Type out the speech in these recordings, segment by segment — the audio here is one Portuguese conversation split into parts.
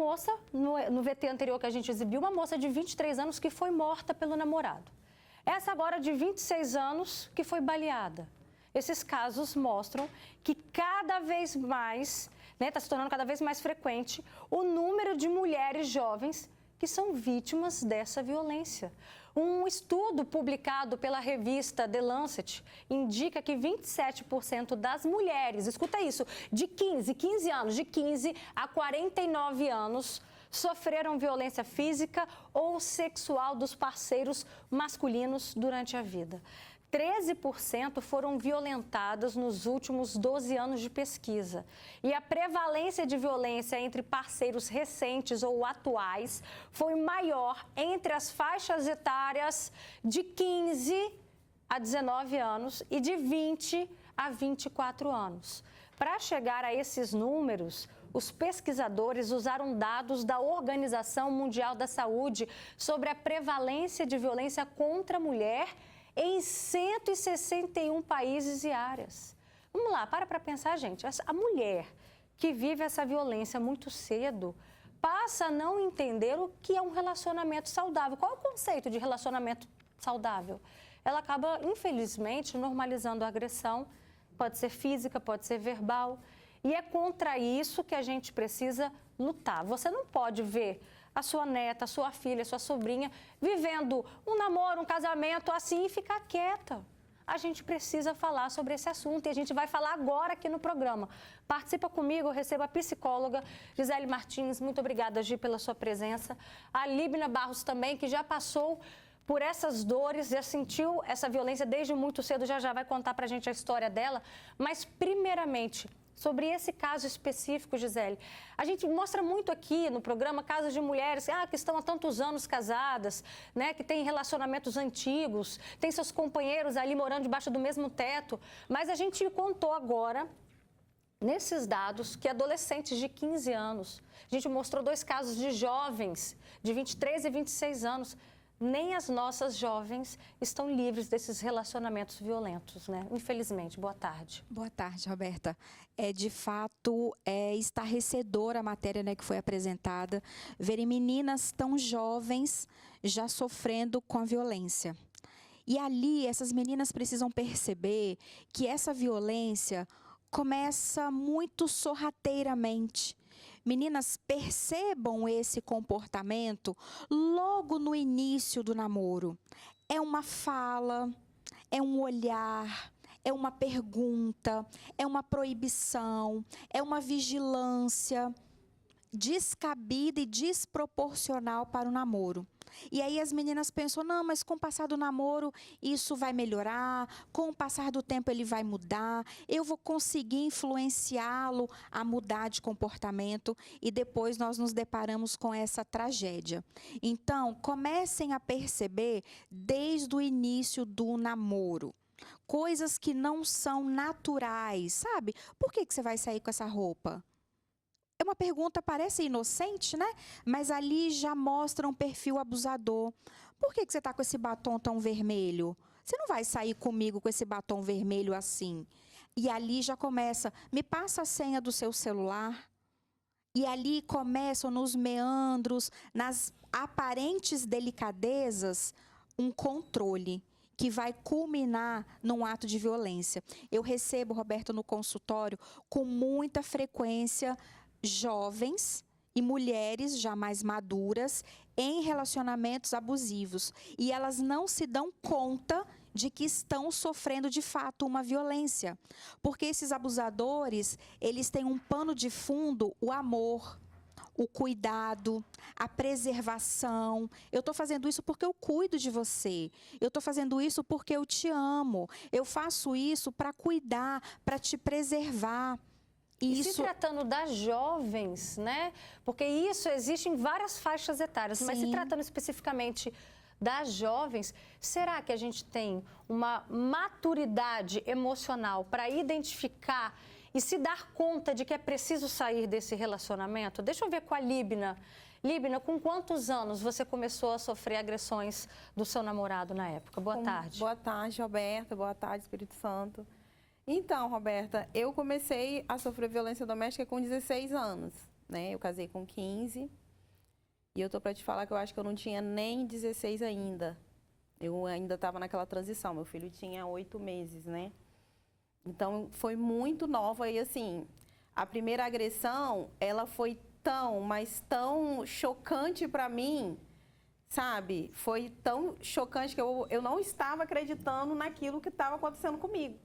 moça, no VT anterior que a gente exibiu, uma moça de 23 anos que foi morta pelo namorado. Essa agora de 26 anos que foi baleada. Esses casos mostram que cada vez mais, está se tornando cada vez mais frequente o número de mulheres jovens que são vítimas dessa violência. Um estudo publicado pela revista The Lancet indica que 27% das mulheres, escuta isso, de 15 anos, de 15 a 49 anos, sofreram violência física ou sexual dos parceiros masculinos durante a vida. 13% foram violentadas nos últimos 12 anos de pesquisa. E a prevalência de violência entre parceiros recentes ou atuais foi maior entre as faixas etárias de 15 a 19 anos e de 20 a 24 anos. Para chegar a esses números, os pesquisadores usaram dados da Organização Mundial da Saúde sobre a prevalência de violência contra a mulher em 161 países e áreas. Vamos lá, para pensar, gente. A mulher que vive essa violência muito cedo passa a não entender o que é um relacionamento saudável. Qual é o conceito de relacionamento saudável? Ela acaba, infelizmente, normalizando a agressão. Pode ser física, pode ser verbal. E é contra isso que a gente precisa lutar. Você não pode ver a sua neta, a sua filha, a sua sobrinha vivendo um namoro, um casamento assim e ficar quieta. A gente precisa falar sobre esse assunto e a gente vai falar agora aqui no programa. Participa comigo, eu recebo a psicóloga Gisele Martins. Muito obrigada, Gi, pela sua presença. A Líbina Barros também, que já passou por essas dores, já sentiu essa violência desde muito cedo, já vai contar pra gente a história dela. Mas, primeiramente, sobre esse caso específico, Gisele, a gente mostra muito aqui no programa casos de mulheres que estão há tantos anos casadas, né, que têm relacionamentos antigos, têm seus companheiros ali morando debaixo do mesmo teto, mas a gente contou agora, nesses dados, que adolescentes de 15 anos, a gente mostrou 2 casos de jovens de 23 e 26 anos, nem as nossas jovens estão livres desses relacionamentos violentos, né? Infelizmente. Boa tarde. Boa tarde, Roberta. De fato, é estarrecedora a matéria, né, que foi apresentada, verem meninas tão jovens já sofrendo com a violência. E ali, essas meninas precisam perceber que essa violência começa muito sorrateiramente. Meninas, percebam esse comportamento logo no início do namoro. É uma fala, é um olhar, é uma pergunta, é uma proibição, é uma vigilância descabida e desproporcional para o namoro. E aí as meninas pensam, não, mas com o passar do namoro isso vai melhorar, com o passar do tempo ele vai mudar, eu vou conseguir influenciá-lo a mudar de comportamento e depois nós nos deparamos com essa tragédia. Então, comecem a perceber desde o início do namoro. Coisas que não são naturais, sabe? Por que você vai sair com essa roupa? É uma pergunta, parece inocente, né? Mas ali já mostra um perfil abusador. Por que você está com esse batom tão vermelho? Você não vai sair comigo com esse batom vermelho assim. E ali já começa, me passa a senha do seu celular. E ali começam nos meandros, nas aparentes delicadezas, um controle que vai culminar num ato de violência. Eu recebo, Roberta, no consultório, com muita frequência, jovens e mulheres já mais maduras em relacionamentos abusivos. E elas não se dão conta de que estão sofrendo de fato uma violência. Porque esses abusadores, eles têm um pano de fundo, o amor, o cuidado, a preservação. Eu estou fazendo isso porque eu cuido de você. Eu estou fazendo isso porque eu te amo. Eu faço isso para cuidar, para te preservar. E se tratando das jovens, né? Porque isso existe em várias faixas etárias, mas se tratando especificamente das jovens, será que a gente tem uma maturidade emocional para identificar e se dar conta de que é preciso sair desse relacionamento? Deixa eu ver com a Líbina. Líbina, com quantos anos você começou a sofrer agressões do seu namorado na época? Boa tarde. Boa tarde, Roberta. Boa tarde, Espírito Santo. Então, Roberta, eu comecei a sofrer violência doméstica com 16 anos. né? Eu casei com 15. E eu tô para te falar que eu acho que eu não tinha nem 16 ainda. Eu ainda estava naquela transição. Meu filho tinha 8 meses, né? Então, foi muito nova. E, assim, a primeira agressão, ela foi tão, mas tão chocante para mim, sabe? Foi tão chocante que eu não estava acreditando naquilo que estava acontecendo comigo.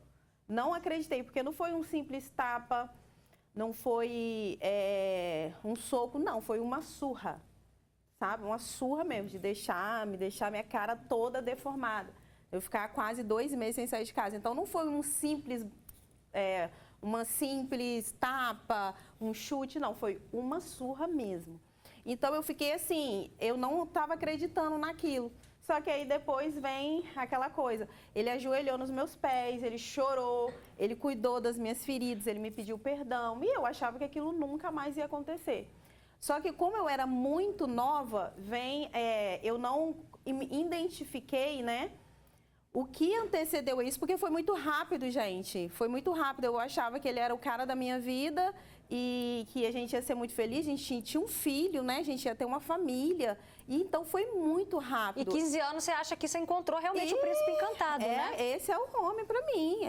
Não acreditei, porque não foi um simples tapa, não foi um soco, não. Foi uma surra, sabe? Uma surra mesmo, de me deixar minha cara toda deformada. Eu ficar quase 2 meses sem sair de casa. Então, não foi um simples, uma simples tapa, um chute, não. Foi uma surra mesmo. Então, eu fiquei assim, eu não estava acreditando naquilo. Só que aí depois vem aquela coisa. Ele ajoelhou nos meus pés, ele chorou, ele cuidou das minhas feridas, ele me pediu perdão. E eu achava que aquilo nunca mais ia acontecer. Só que como eu era muito nova, eu não identifiquei, né, o que antecedeu isso, porque foi muito rápido, gente. Foi muito rápido. Eu achava que ele era o cara da minha vida e que a gente ia ser muito feliz. A gente tinha um filho, né? A gente ia ter uma família. E então foi muito rápido. E 15 anos você acha que você encontrou realmente o príncipe encantado, né? Esse é o homem pra mim.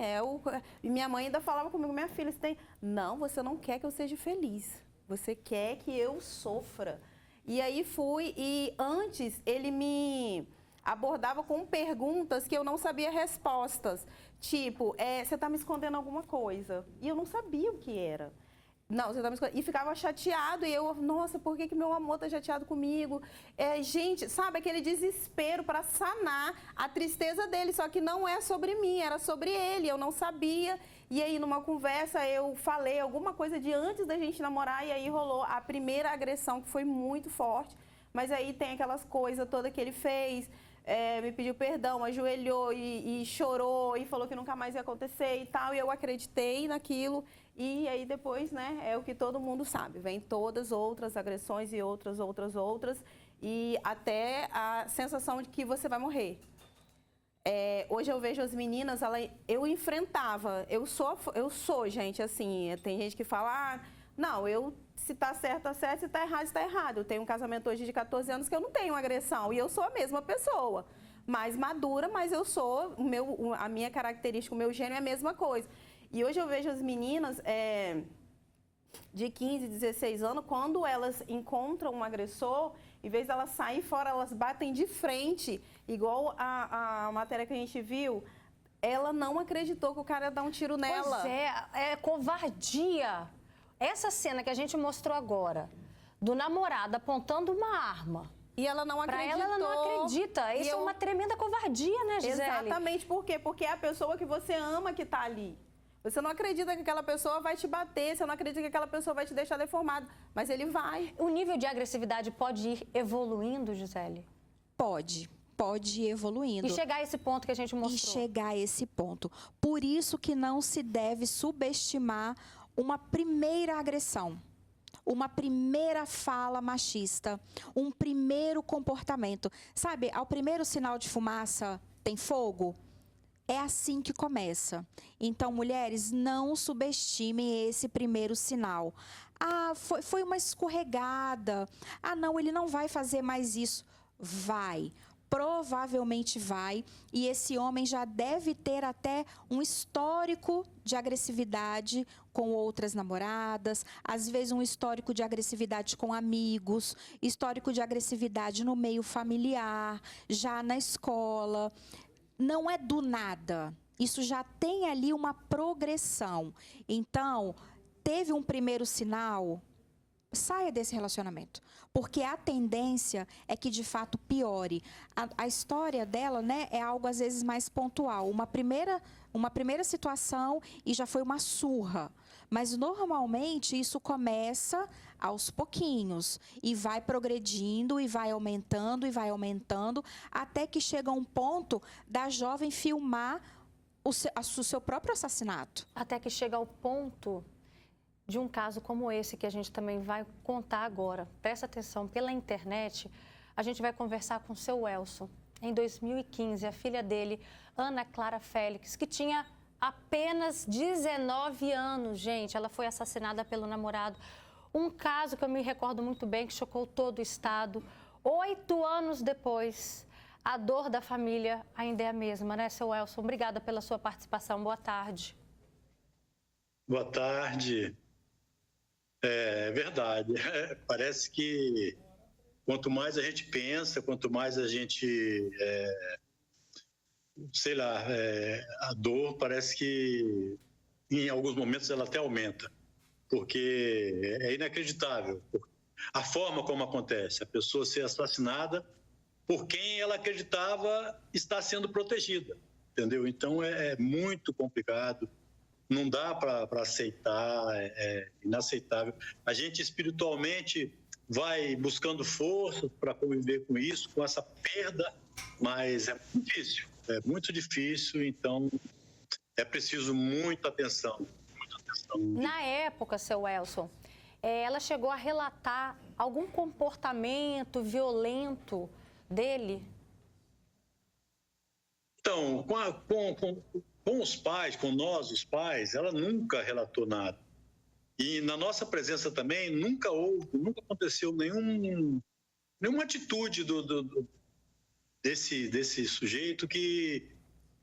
E minha mãe ainda falava comigo, minha filha, não, você não quer que eu seja feliz. Você quer que eu sofra. E aí fui, e antes ele me abordava com perguntas que eu não sabia respostas. Tipo, você está me escondendo alguma coisa. E eu não sabia o que era. Não, você está me escondendo. E ficava chateado. E eu, nossa, por que meu amor está chateado comigo? Gente, sabe, aquele desespero para sanar a tristeza dele. Só que não é sobre mim, era sobre ele. Eu não sabia. E aí, numa conversa, eu falei alguma coisa de antes da gente namorar. E aí rolou a primeira agressão, que foi muito forte. Mas aí tem aquelas coisas todas que ele fez. Me pediu perdão, ajoelhou e chorou e falou que nunca mais ia acontecer e tal. E eu acreditei naquilo. E aí depois, né, é o que todo mundo sabe. Vem todas outras agressões e outras. E até a sensação de que você vai morrer. Hoje eu vejo as meninas, eu enfrentava. Eu sou, gente, assim, tem gente que fala, não, se tá certo, tá certo, se tá errado, está errado. Eu tenho um casamento hoje de 14 anos que eu não tenho agressão e eu sou a mesma pessoa. Mais madura, mas eu sou, a minha característica, o meu gênio é a mesma coisa. E hoje eu vejo as meninas de 15, 16 anos, quando elas encontram um agressor, em vez de elas sair fora, elas batem de frente, igual a matéria que a gente viu. Ela não acreditou que o cara ia dar um tiro nela. Pois é covardia. Essa cena que a gente mostrou agora, do namorado apontando uma arma. E ela não acreditou. Pra ela não acredita. Isso é uma tremenda covardia, né, Gisele? Exatamente. Por quê? Porque é a pessoa que você ama que tá ali. Você não acredita que aquela pessoa vai te bater, você não acredita que aquela pessoa vai te deixar deformado. Mas ele vai. O nível de agressividade pode ir evoluindo, Gisele? Pode ir evoluindo. E chegar a esse ponto que a gente mostrou. E chegar a esse ponto. Por isso que não se deve subestimar uma primeira agressão, uma primeira fala machista, um primeiro comportamento. Sabe, ao primeiro sinal de fumaça, tem fogo? É assim que começa. Então, mulheres, não subestimem esse primeiro sinal. Foi uma escorregada. Não, ele não vai fazer mais isso. Vai. Provavelmente vai, e esse homem já deve ter até um histórico de agressividade com outras namoradas, às vezes um histórico de agressividade com amigos, histórico de agressividade no meio familiar, já na escola. Não é do nada, isso já tem ali uma progressão. Então, teve um primeiro sinal, saia desse relacionamento, porque a tendência é que de fato piore. A história dela, né, é algo às vezes mais pontual, uma primeira situação e já foi uma surra, mas normalmente isso começa aos pouquinhos e vai progredindo e vai aumentando até que chega um ponto da jovem filmar o seu próprio assassinato. Até que chega ao ponto de um caso como esse que a gente também vai contar agora. Presta atenção, pela internet, a gente vai conversar com o seu Elson. Em 2015, a filha dele, Ana Clara Félix, que tinha apenas 19 anos, gente, ela foi assassinada pelo namorado. Um caso que eu me recordo muito bem, que chocou todo o estado. 8 anos depois, a dor da família ainda é a mesma, né, seu Elson? Obrigada pela sua participação. Boa tarde. Boa tarde. É verdade. Parece que quanto mais a gente pensa, quanto mais a gente, a dor parece que em alguns momentos ela até aumenta, porque é inacreditável a forma como acontece, a pessoa ser assassinada por quem ela acreditava estar sendo protegida, entendeu? Então é muito complicado. Não dá para aceitar, é inaceitável. A gente espiritualmente vai buscando força para conviver com isso, com essa perda, mas é muito difícil, então é preciso muita atenção. Na época, seu Elson, ela chegou a relatar algum comportamento violento dele? Então, com os pais, com nós, os pais, ela nunca relatou nada. E na nossa presença também nunca aconteceu nenhuma atitude desse sujeito que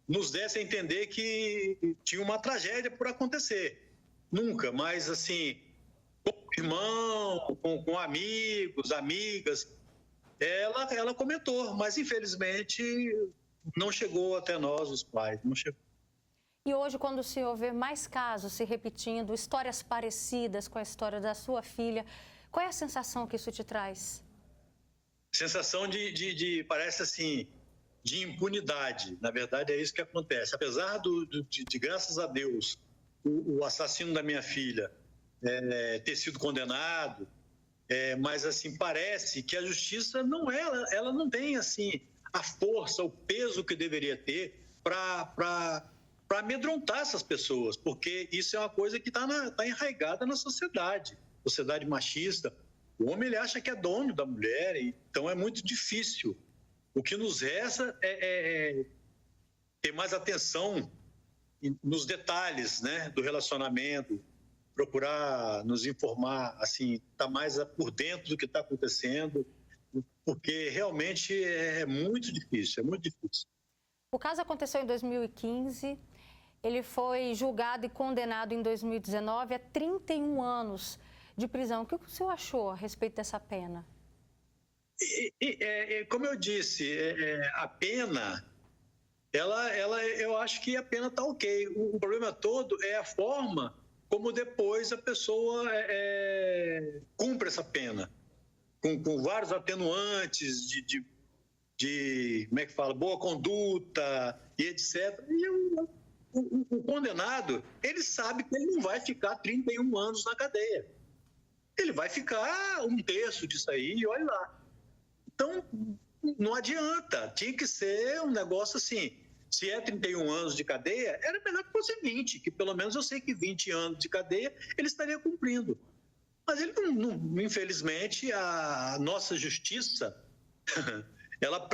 nos desse a entender que tinha uma tragédia por acontecer. Nunca, mas assim, com o irmão, com amigos, amigas, ela comentou, mas infelizmente não chegou até nós, os pais, não chegou. E hoje, quando o senhor vê mais casos se repetindo, histórias parecidas com a história da sua filha, qual é a sensação que isso te traz? Sensação parece assim, de impunidade. Na verdade, é isso que acontece. Apesar de graças a Deus, o assassino da minha filha ter sido condenado, mas assim, parece que a justiça ela não tem assim, a força, o peso que deveria ter para amedrontar essas pessoas, porque isso é uma coisa que está enraizada na sociedade machista. O homem ele acha que é dono da mulher, então é muito difícil. O que nos resta é ter mais atenção nos detalhes, né, do relacionamento, procurar nos informar, assim, estar mais por dentro do que está acontecendo, porque realmente é muito difícil, é muito difícil. O caso aconteceu em 2015, ele foi julgado e condenado em 2019 a 31 anos de prisão. O que o senhor achou a respeito dessa pena? Como eu disse, a pena, eu acho que a pena está ok. O problema todo é a forma como depois a pessoa cumpre essa pena, com vários atenuantes de como é que fala, boa conduta e etc. E o condenado, ele sabe que ele não vai ficar 31 anos na cadeia. Ele vai ficar 1/3 disso aí e olha lá. Então, não adianta. Tinha que ser um negócio assim. Se é 31 anos de cadeia, era melhor que fosse 20, que pelo menos eu sei que 20 anos de cadeia ele estaria cumprindo. Mas ele não, infelizmente, a nossa justiça, ela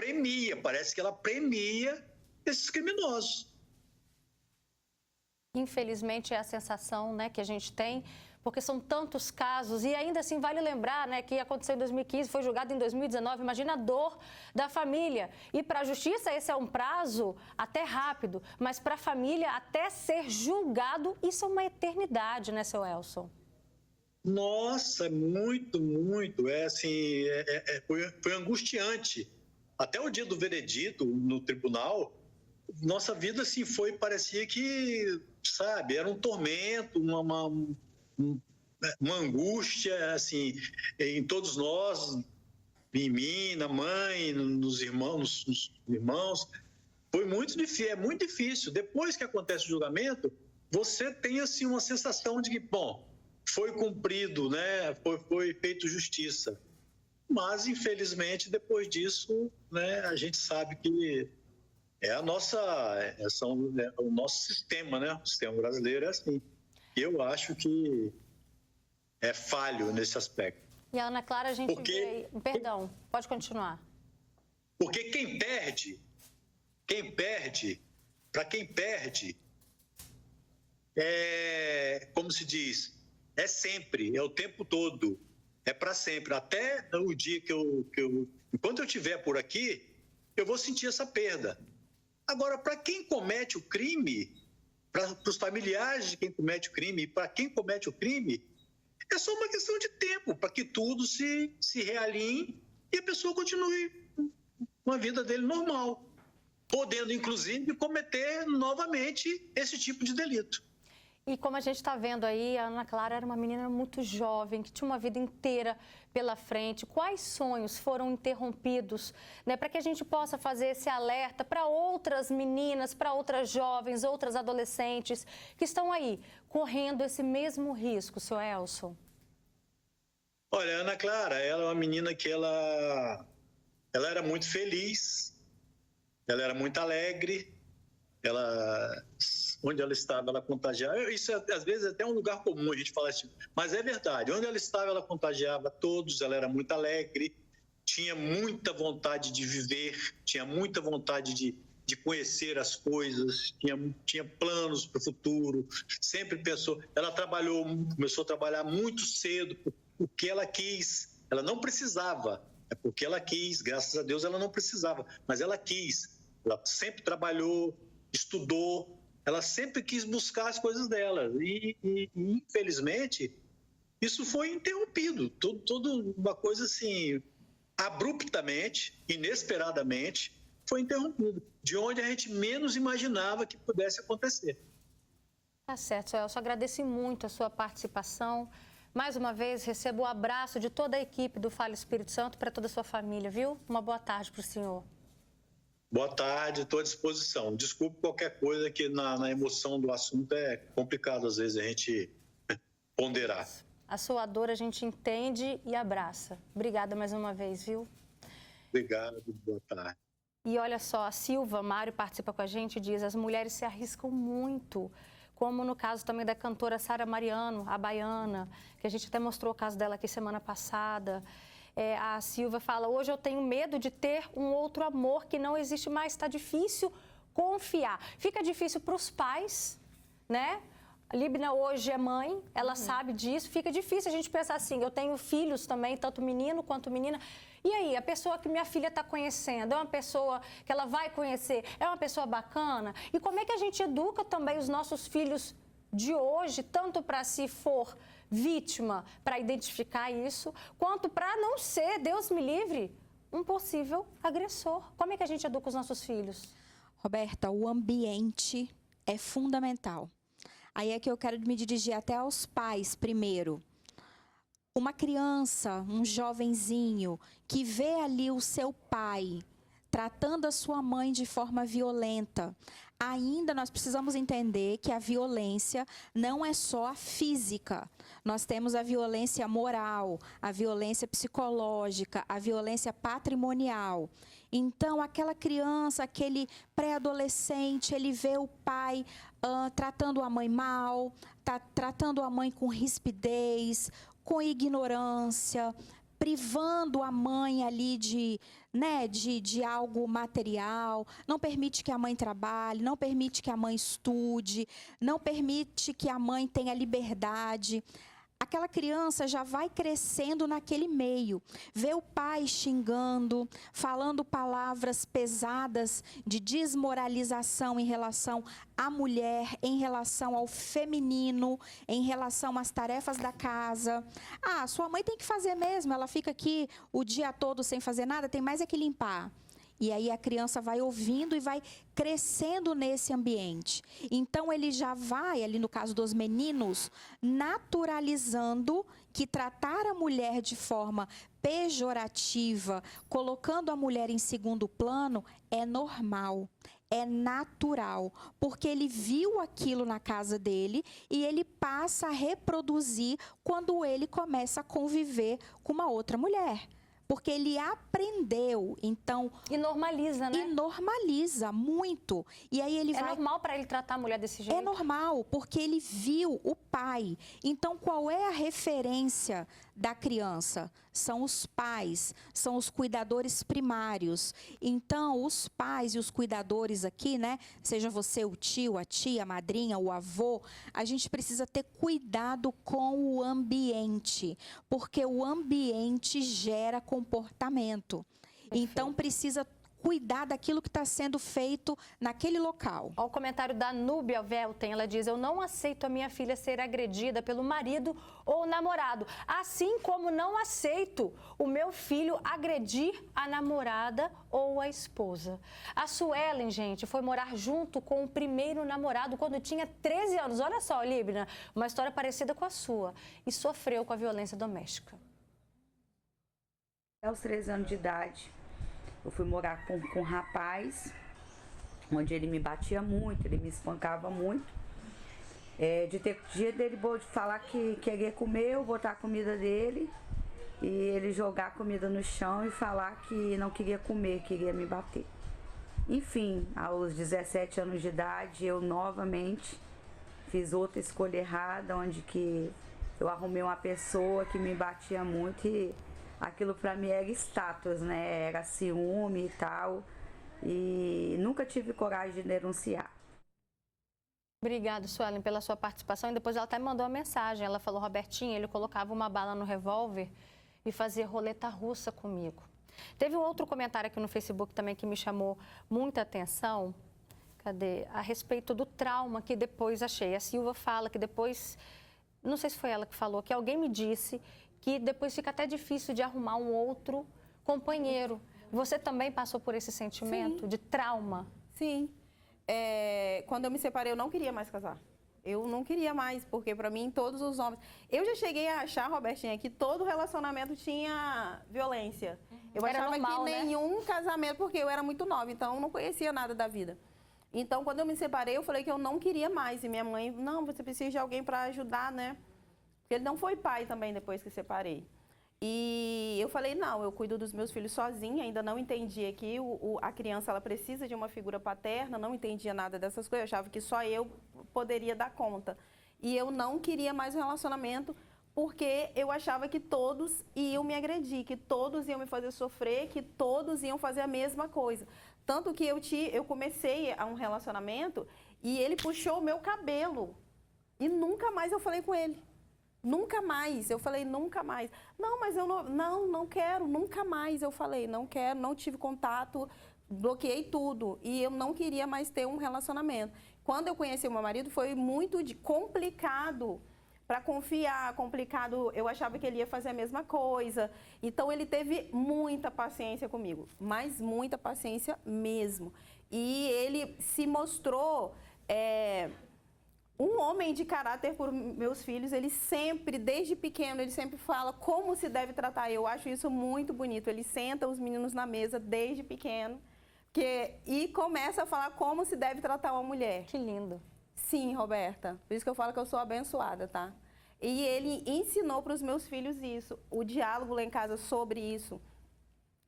parece que ela premia esses criminosos. Infelizmente é a sensação, né, que a gente tem, porque são tantos casos e ainda assim vale lembrar, né, que aconteceu em 2015, foi julgado em 2019, imagina a dor da família. E para a justiça esse é um prazo até rápido, mas para a família até ser julgado, isso é uma eternidade, né, seu Elson? Nossa, muito, muito, foi angustiante. Até o dia do veredito no tribunal, nossa vida assim parecia que, sabe, era um tormento, uma angústia assim em todos nós, em mim, na mãe, nos irmãos, foi muito difícil, é muito difícil. Depois que acontece o julgamento, você tem assim uma sensação de que, bom, foi cumprido, né, foi feito justiça. Mas infelizmente depois disso, né, a gente sabe que é o nosso sistema, né? O sistema brasileiro é assim. Eu acho que é falho nesse aspecto. E a Ana Clara, a gente vê... Perdão, pode continuar. Porque para quem perde, como se diz, É sempre, é o tempo todo, é para sempre. Até o dia que enquanto eu estiver por aqui, eu vou sentir essa perda. Agora, para quem comete o crime, para os familiares de quem comete o crime, e para quem comete o crime, é só uma questão de tempo para que tudo se realinhe e a pessoa continue com a vida dele normal, podendo, inclusive, cometer novamente esse tipo de delito. E como a gente está vendo aí, a Ana Clara era uma menina muito jovem, que tinha uma vida inteira pela frente. Quais sonhos foram interrompidos, né, para que a gente possa fazer esse alerta para outras meninas, para outras jovens, outras adolescentes que estão aí correndo esse mesmo risco, seu Elson? Olha, a Ana Clara, ela é uma menina que ela era muito feliz, ela era muito alegre, onde ela estava, ela contagiava. Isso às vezes é até um lugar comum a gente falar assim, mas é verdade. Onde ela estava, ela contagiava todos, ela era muito alegre, tinha muita vontade de viver, tinha muita vontade de conhecer as coisas, tinha planos para o futuro, sempre pensou. Ela começou a trabalhar muito cedo, porque ela quis, ela não precisava, é porque ela quis, graças a Deus ela não precisava, mas ela quis, ela sempre trabalhou, estudou, ela sempre quis buscar as coisas dela e infelizmente, isso foi interrompido, tudo uma coisa assim, abruptamente, inesperadamente, foi interrompido, de onde a gente menos imaginava que pudesse acontecer. Tá certo, seu Elson, agradeço muito a sua participação. Mais uma vez, recebo o abraço de toda a equipe do Fala Espírito Santo para toda a sua família, viu? Uma boa tarde para o senhor. Boa tarde, estou à disposição. Desculpe qualquer coisa que na emoção do assunto é complicado, às vezes, a gente ponderar. A sua dor a gente entende e abraça. Obrigada mais uma vez, viu? Obrigado, boa tarde. E olha só, a Silva Mário participa com a gente e diz: as mulheres se arriscam muito, como no caso também da cantora Sara Mariano, a baiana, que a gente até mostrou o caso dela aqui semana passada. A Silva fala: hoje eu tenho medo de ter um outro amor que não existe mais, está difícil confiar. Fica difícil para os pais, né? A Líbina hoje é mãe, ela sabe disso, fica difícil a gente pensar assim, eu tenho filhos também, tanto menino quanto menina. E aí, a pessoa que minha filha está conhecendo, é uma pessoa que ela vai conhecer, é uma pessoa bacana? E como é que a gente educa também os nossos filhos de hoje, tanto para se for vítima, para identificar isso, quanto para não ser, Deus me livre, um possível agressor? Como é que a gente educa os nossos filhos? Roberta, o ambiente é fundamental. Aí é que eu quero me dirigir até aos pais primeiro. Uma criança, um jovenzinho que vê ali o seu pai tratando a sua mãe de forma violenta, ainda nós precisamos entender que a violência não é só a física. Nós temos a violência moral, a violência psicológica, a violência patrimonial. Então, aquela criança, aquele pré-adolescente, ele vê o pai tratando a mãe mal, tratando a mãe com rispidez, com ignorância, privando a mãe ali de algo material, não permite que a mãe trabalhe, não permite que a mãe estude, não permite que a mãe tenha liberdade. Aquela criança já vai crescendo naquele meio, vê o pai xingando, falando palavras pesadas de desmoralização em relação à mulher, em relação ao feminino, em relação às tarefas da casa. Ah, sua mãe tem que fazer mesmo, ela fica aqui o dia todo sem fazer nada, tem mais é que limpar. E aí a criança vai ouvindo e vai crescendo nesse ambiente. Então, ele já vai, ali no caso dos meninos, naturalizando que tratar a mulher de forma pejorativa, colocando a mulher em segundo plano, é normal, é natural. Porque ele viu aquilo na casa dele e ele passa a reproduzir quando ele começa a conviver com uma outra mulher. Porque ele aprendeu, então... E normaliza, né? E normaliza muito. E aí ele vai... É normal para ele tratar a mulher desse jeito? É normal, porque ele viu o pai. Então, qual é a referência da criança? São os pais, são os cuidadores primários. Então, os pais e os cuidadores aqui, né? Seja você o tio, a tia, a madrinha, o avô, a gente precisa ter cuidado com o ambiente, porque o ambiente gera comportamento. Então, precisa cuidar daquilo que está sendo feito naquele local. Olha o comentário da Núbia Velten, ela diz: eu não aceito a minha filha ser agredida pelo marido ou namorado, assim como não aceito o meu filho agredir a namorada ou a esposa. A Suelen, gente, foi morar junto com o primeiro namorado quando tinha 13 anos. Olha só, Líbina, uma história parecida com a sua, e sofreu com a violência doméstica. Aos 13 anos de idade, eu fui morar com um rapaz, onde ele me batia muito, ele me espancava muito. De ter dia dele falar que queria comer, eu botar a comida dele, e ele jogar a comida no chão e falar que não queria comer, queria me bater. Enfim, aos 17 anos de idade, eu novamente fiz outra escolha errada, onde que eu arrumei uma pessoa que me batia muito e aquilo pra mim era status, né? Era ciúme e tal. E nunca tive coragem de denunciar. Obrigada, Suelen, pela sua participação. E depois ela até mandou uma mensagem. Ela falou: Robertinho, ele colocava uma bala no revólver e fazia roleta russa comigo. Teve um outro comentário aqui no Facebook também que me chamou muita atenção. Cadê? A respeito do trauma que depois achei. A Silva fala que depois, não sei se foi ela que falou, que alguém me disse que depois fica até difícil de arrumar um outro companheiro. Você também passou por esse sentimento de trauma? Sim. Quando eu me separei, eu não queria mais casar. Eu não queria mais, porque pra mim, todos os homens... Eu já cheguei a achar, Robertinha, que todo relacionamento tinha violência. Eu Era achava normal, que nenhum casamento, porque eu era muito nova, então eu não conhecia nada da vida. Então, quando eu me separei, eu falei que eu não queria mais. E minha mãe, não, você precisa de alguém pra ajudar, né? Porque ele não foi pai também depois que separei. E eu falei, não, eu cuido dos meus filhos sozinha, ainda não entendia que a criança ela precisa de uma figura paterna, não entendia nada dessas coisas, eu achava que só eu poderia dar conta. E eu não queria mais um relacionamento, porque eu achava que todos iam me agredir, que todos iam me fazer sofrer, que todos iam fazer a mesma coisa. Tanto que eu comecei a um relacionamento e ele puxou o meu cabelo. E nunca mais eu falei com ele. Nunca mais. Eu falei, nunca mais. Não, mas eu não quero, nunca mais. Eu falei, não quero, não tive contato, bloqueei tudo. E eu não queria mais ter um relacionamento. Quando eu conheci o meu marido, foi muito complicado para confiar, complicado. Eu achava que ele ia fazer a mesma coisa. Então, ele teve muita paciência comigo, mas muita paciência mesmo. E ele se mostrou... um homem de caráter por meus filhos, ele sempre, desde pequeno, ele sempre fala como se deve tratar. Eu acho isso muito bonito. Ele senta os meninos na mesa desde pequeno e começa a falar como se deve tratar uma mulher. Que lindo. Sim, Roberta. Por isso que eu falo que eu sou abençoada, tá? E ele ensinou para os meus filhos isso. O diálogo lá em casa sobre isso.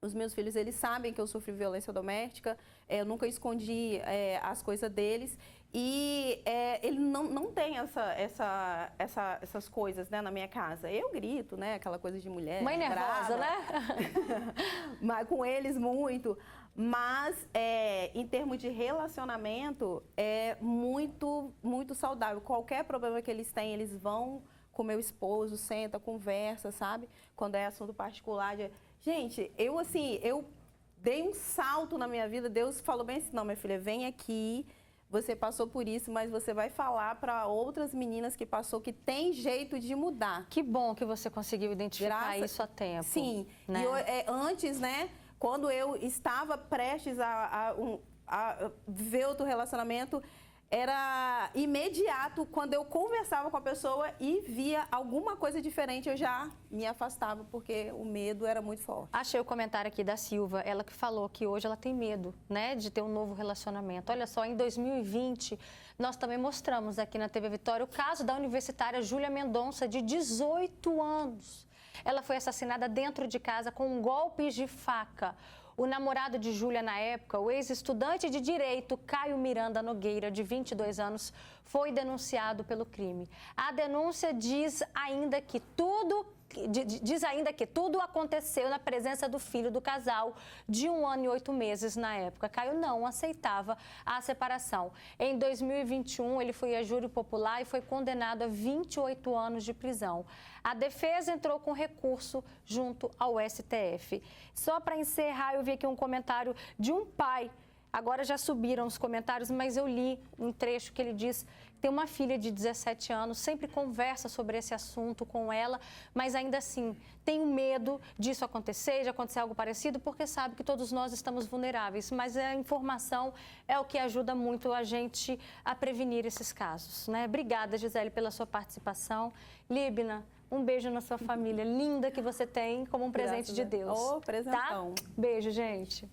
Os meus filhos, eles sabem que eu sofri violência doméstica. Eu nunca escondi as coisas deles. E ele não tem essas coisas, né, na minha casa. Eu grito, né, aquela coisa de mulher. Mãe nervosa, brava, né? Mas com eles muito. Mas em termos de relacionamento, é muito, muito saudável. Qualquer problema que eles têm, eles vão com meu esposo, senta, conversa, sabe? Quando é assunto particular. Gente, eu dei um salto na minha vida. Deus falou bem assim, não, minha filha, vem aqui. Você passou por isso, mas você vai falar para outras meninas que passou que tem jeito de mudar. Que bom que você conseguiu identificar isso a tempo. Sim. Né? E antes, né, quando eu estava prestes a viver outro relacionamento, era imediato, quando eu conversava com a pessoa e via alguma coisa diferente, eu já me afastava, porque o medo era muito forte. Achei o comentário aqui da Silva, ela que falou que hoje ela tem medo, né, de ter um novo relacionamento. Olha só, em 2020, nós também mostramos aqui na TV Vitória o caso da universitária Júlia Mendonça, de 18 anos. Ela foi assassinada dentro de casa com golpes de faca. O namorado de Júlia na época, o ex-estudante de Direito, Caio Miranda Nogueira, de 22 anos, foi denunciado pelo crime. A denúncia diz ainda que tudo diz ainda que tudo aconteceu na presença do filho do casal, de 1 ano e 8 meses na época. Caio não aceitava a separação. Em 2021, ele foi a júri popular e foi condenado a 28 anos de prisão. A defesa entrou com recurso junto ao STF. Só para encerrar, eu vi aqui um comentário de um pai. Agora já subiram os comentários, mas eu li um trecho que ele diz que tem uma filha de 17 anos, sempre conversa sobre esse assunto com ela, mas ainda assim tem medo disso acontecer, de acontecer algo parecido, porque sabe que todos nós estamos vulneráveis. Mas a informação é o que ajuda muito a gente a prevenir esses casos, né? Obrigada, Gisele, pela sua participação. Líbina, um beijo na sua família linda que você tem como um presente de Deus. Ô, presentão. Tá? Beijo, gente.